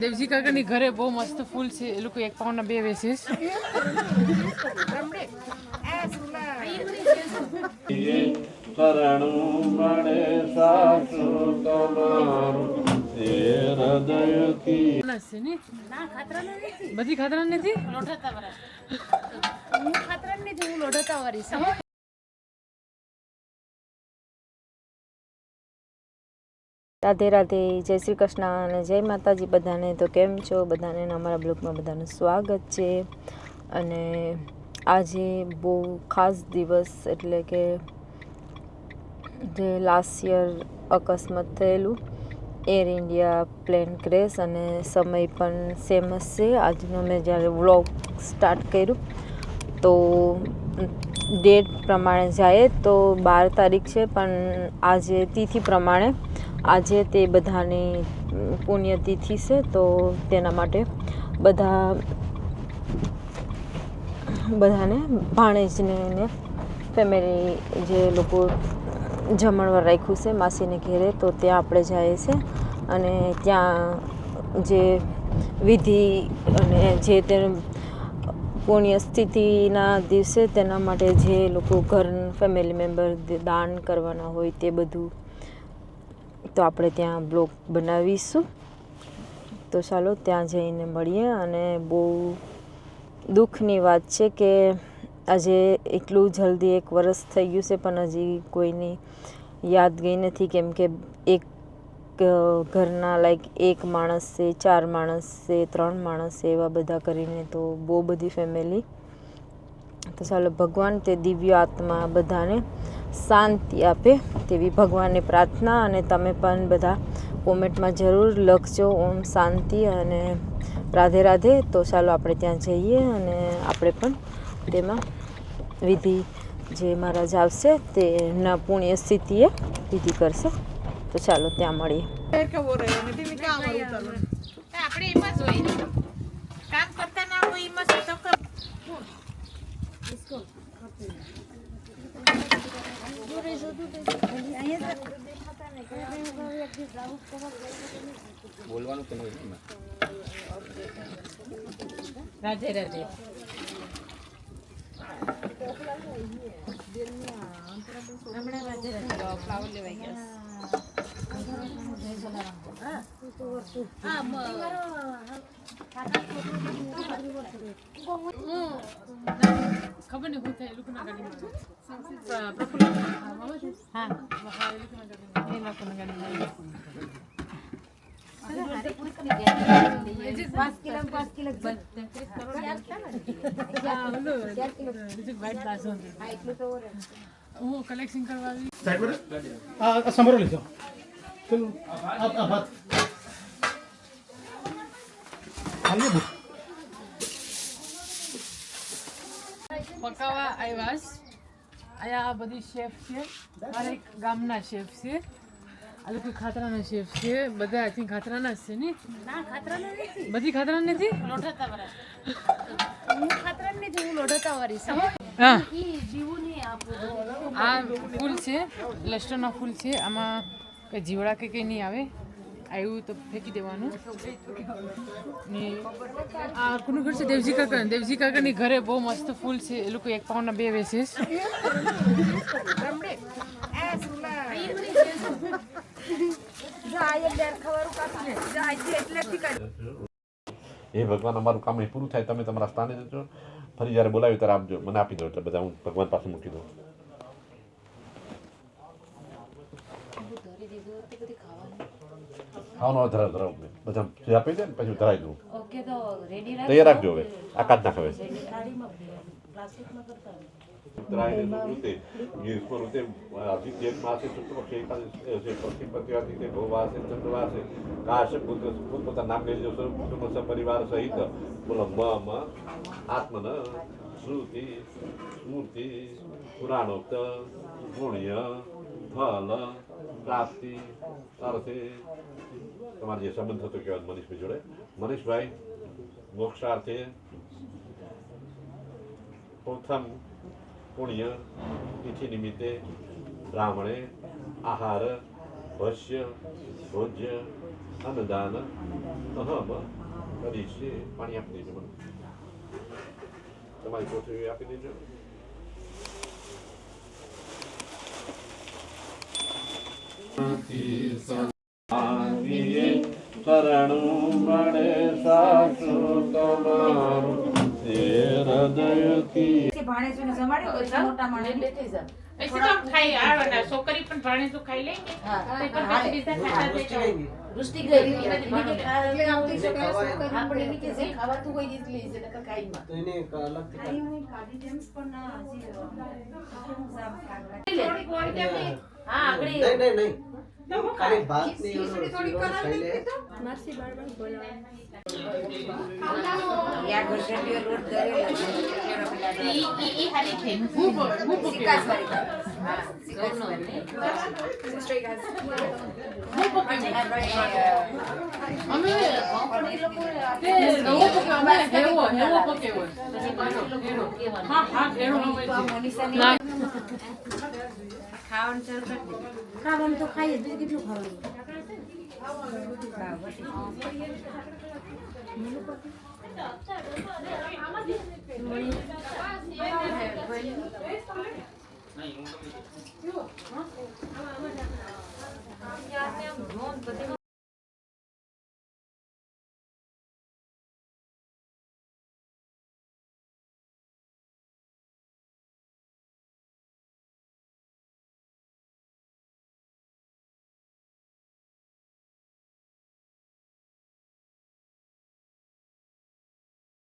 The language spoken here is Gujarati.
દેવજી કાકાની ઘરે બહુ મસ્ત ફૂલ છે. એ લોકો 1 પાઉન્ડના 2 વેચે છે. બધી ખાતરા નથી. રાધે રાધે, જય શ્રી કૃષ્ણ અને જય માતાજી બધાને. તો કેમ છો બધાને? અમારા બ્લોગમાં બધાનું સ્વાગત છે. અને આજે બહુ ખાસ દિવસ, એટલે કે જે લાસ્ટ યર અકસ્માત થયેલું એર ઇન્ડિયા પ્લેન ક્રેશ, અને સમય પણ સેમ જ છે આજનો. મેં જ્યારે વ્લોગ સ્ટાર્ટ કર્યું તો ડેટ પ્રમાણે જાય તો 12 તારીખ છે, પણ આજે તિથિ પ્રમાણે આજે તે બધાની પુણ્યતિથિ છે. તો તેના માટે બધાને ભાણેજને ફેમિલી જે લોકો જમણવાર રાખ્યું છે માસીને ઘેરે, તો ત્યાં આપણે જઈએ છીએ. અને ત્યાં જે વિધિ અને જે તે પુણ્ય સ્થિતિના દિવસે તેના માટે જે લોકો ઘર ફેમિલી મેમ્બર દાન કરવાના હોય તે બધું તો આપણે ત્યાં બ્લોગ બનાવીશું. તો ચાલો ત્યાં જઈને મળીએ. અને બહુ દુઃખની વાત છે કે આજે એટલું જલ્દી 1 વર્ષ થઈ ગયું છે, પણ હજી કોઈની યાદ ગઈ નથી. કેમ કે એક ઘરના લાઈક 1 માણસ છે, 4 માણસ છે, 3 માણસ છે, એવા બધા કરીને તો બહુ બધી ફેમિલી. તો ચાલો ભગવાન તે દિવ્ય આત્મા બધાને શાંતિ આપે તેવી ભગવાનની પ્રાર્થના. અને તમે પણ બધા કોમેન્ટમાં જરૂર લખજો ઓમ શાંતિ અને રાધે રાધે. તો ચાલો આપણે ત્યાં જઈએ અને આપણે પણ તેમાં વિધિ જે મહારાજ આવશે તેના પુણ્ય સ્થિતિએ વિધિ કરશે. તો ચાલો ત્યાં મળીએ. કામ કરતા ના હોય એમાં બોલવાનું કે નહીં. રાધે રાધે. હમણાં રાધે રાધે ફ્લાવર લેવાઈ ગયા. ખબર નહીં શું થાય. એ લોકોના ગાડીમાં હું કલેક્શન કરવા સંભારો લીધો પકાવવા આવ્યા. અહીંયા બધી શેફ છે, હરેક ગામના શેફ છે. આ લોકો ખાતરાના શેફ છે. બધા આઈ થિંક ખાતરાના જ છે ને? ના ખાતરા નથી. બધી ખાતરા નથી. લોઢાતા વાળા. હું ખાતરા નથી, હું લોઢાતા વાળી છું. હા, ઈ જીવું નહીં આપું. આ ફૂલ છે, લસ્ટરના ફૂલ છે. આમાં કંઈ જીવડા કે કંઈ નહીં આવે. આવ્યું તો ફેંકી દેવાનું. ને આ કોનું ઘર છે? દેવજી કાકા. દેવજી કાકાની ઘરે બહુ મસ્ત ફૂલ છે. એ લોકો 1 પાઉન્ડના 2 વેચે હે ભગવાન, અમારું કામ અહીં પૂરું થાય, તમે તમારા સ્થાને જજો. ફરી જ્યારે બોલાવ્યું ત્યારે આપજો, મને આપી દો એટલે બધા હું ભગવાન પાસે મૂકી દઉં. ખાવાનો ધરાવ બધા જે આપી દે ને પછી ધરાવી દઉં. ઓકે તો રેડી તૈયાર રાખજો. હવે આકાશ ના ખવે નામ લઈ લેજો કુટુંબ પરિવાર સહિત. બોલો આત્મન શ્રુતિ સ્મૃતિ પુરાણોક્ત પુણ્ય ફલ પ્રાપ્તિ અર્થે તમારે જે સંબંધ થતો કહેવાય મનીષભાઈ જોડે. મનીષભાઈ મોક્ષાર્થે પ્રથમ પુણ્ય તિથિ નિમિત્તે બ્રાહ્મણે આહાર ભસ્ય ભોજ્ય અન્નદાન કરી છે. પાણી આપી દેજો મને. તમારી કોથળી આપી દેજો. શરણું મળે સાચું તમારું હૃદયથી. ભાણેજોને જમાડ્યો હોય તો મોટા માણસ લેતી જા. પછી તો ખાઈ આવવાના છોકરી પણ ભાણે તો ખાઈ લે કે તે પણ પછી બીજા ખાતા જાય. દૃષ્ટિ ગઈ એટલે આવતી છે આપણે નીચે જે ખાવાતું હોય એ જ લઈ છે નકર ખાઈ માં તો એને એક અલગથી ખાઈ હું કાઢી જેમ્સ પણ હજી હા આગળ નહીં ખાલી ભાત ની થોડી ખાઈ લે. યા ગરગડીયો રોટ કરેલો છે ઈ હાલી છે. હું સિકાસ વાળી હા સિકાસ વાળી સ્ટ્રેટ ગાસ અમે પણ એ લોકો તે નવો પકે અમે હેવો પકે હોય. હા હા ઘેરો હોય છે. મનીષાની ખાવાનું ચાલુ કરી દે ખાવાનું તો ખાઈએ જ કેટલું ખાવાનું